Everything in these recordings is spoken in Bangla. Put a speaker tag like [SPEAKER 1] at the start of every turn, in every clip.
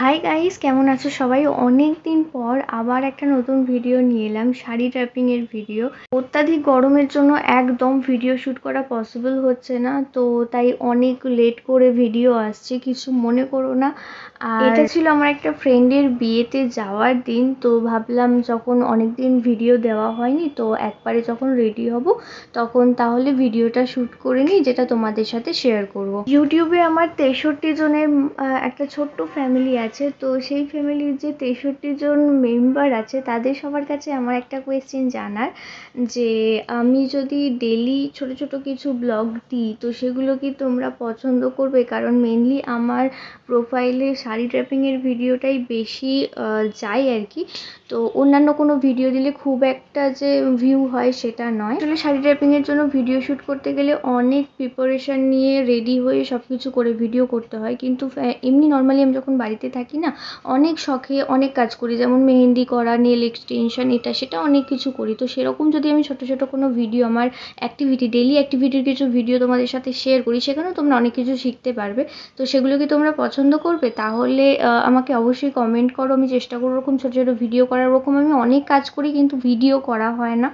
[SPEAKER 1] হাই গাইস, কেমন আছো সবাই? অনেক দিন পর আবার একটা নতুন ভিডিও নিয়ে এলাম, শাড়ি ড্র্যাপিং এর ভিডিও। অত্যাধিক গরমের জন্য একদম ভিডিও শ্যুট করা পসিবল হচ্ছে না, তো তাই অনেক লেট করে ভিডিও আসছে, কিছু মনে করো না। আর এটা ছিল আমার একটা ফ্রেন্ডের বিয়েতে যাওয়ার দিন, তো ভাবলাম যখন অনেক দিন ভিডিও দেওয়া হয়নি, তো একবারে যখন রেডি হব তখন তাহলে ভিডিওটা শ্যুট করে নিই, যেটা তোমাদের সাথে শেয়ার করব। ইউটিউবে আমার 63 জনের একটা ছোট্ট ফ্যামিলি আছে, তো সেই ফ্যামিলির যে 63 জন মেম্বার আছে তাদের সবার কাছে আমার একটা কোয়েশ্চেন জানার, যে আমি যদি ডেলি ছোট ছোট কিছু ব্লগ দিই তো সেগুলো কি তোমরা পছন্দ করবে? কারণ মেনলি আমার প্রোফাইলে শাড়ি ড্র্যাপিংয়ের ভিডিওটাই বেশি যায় আর কি। তো অন্যান্য কোনো ভিডিও দিলে খুব একটা যে ভিউ হয় সেটা নয়। আসলে শাড়ি ড্র্যাপিংয়ের জন্য ভিডিও শ্যুট করতে গেলে অনেক প্রিপারেশান নিয়ে রেডি হয়ে সব কিছু করে ভিডিও করতে হয়, কিন্তু এমনি নর্মালি আমি যখন বাড়িতে থাকি না, অনেক শখে অনেক কাজ করি, যেমন মেহেন্দি করা, নেল এক্সটেনশন, এটা সেটা অনেক কিছু করি। তো সেরকম যদি আমি ছোটো ছোটো কোনো ভিডিও, আমার অ্যাক্টিভিটি, ডেলি অ্যাক্টিভিটির কিছু ভিডিও তোমাদের সাথে শেয়ার করি, সেখানেও তোমরা অনেক কিছু শিখতে পারবে। তো সেগুলো কি তোমরা পছন্দ করবে? তাহলে আমাকে অবশ্যই কমেন্ট করো। আমি চেষ্টা করবো ওরকম ছোটো ছোটো ভিডিও করার। ওরকম আমি অনেক কাজ করি কিন্তু ভিডিও করা হয় না।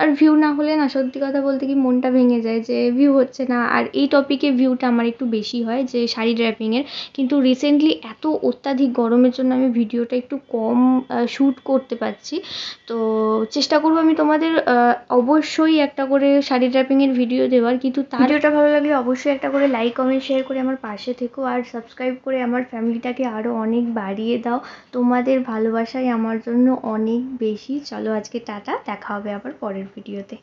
[SPEAKER 1] আর ভিউ না হলে না, সত্যি কথা বলতে কি, মনটা ভেঙে যায় যে ভিউ হচ্ছে না। আর এই টপিকে ভিউটা আমার একটু বেশি হয়, যে শাড়ি ড্র্যাপিংয়ের। কিন্তু রিসেন্টলি এত অত্যাধিক গরমের জন্য আমি ভিডিওটা একটু কম শ্যুট করতে পারছি। তো চেষ্টা করবো আমি তোমাদের অবশ্যই একটা করে শাড়ি ড্র্যাপিংয়ের ভিডিও দেওয়ার। কিন্তু ভিডিওটা ভালো লাগলে অবশ্যই একটা করে লাইক, কমেন্ট, শেয়ার করে আমার পাশে থেকো, আর সাবস্ক্রাইব করে আমার ফ্যামিলিটাকে আরও অনেক বাড়িয়ে দাও। তোমাদের ভালোবাসাই আমার জন্য অনেক বেশি। চলো আজকে টাটা, দেখা হবে আবার পরের ভিডিওতে।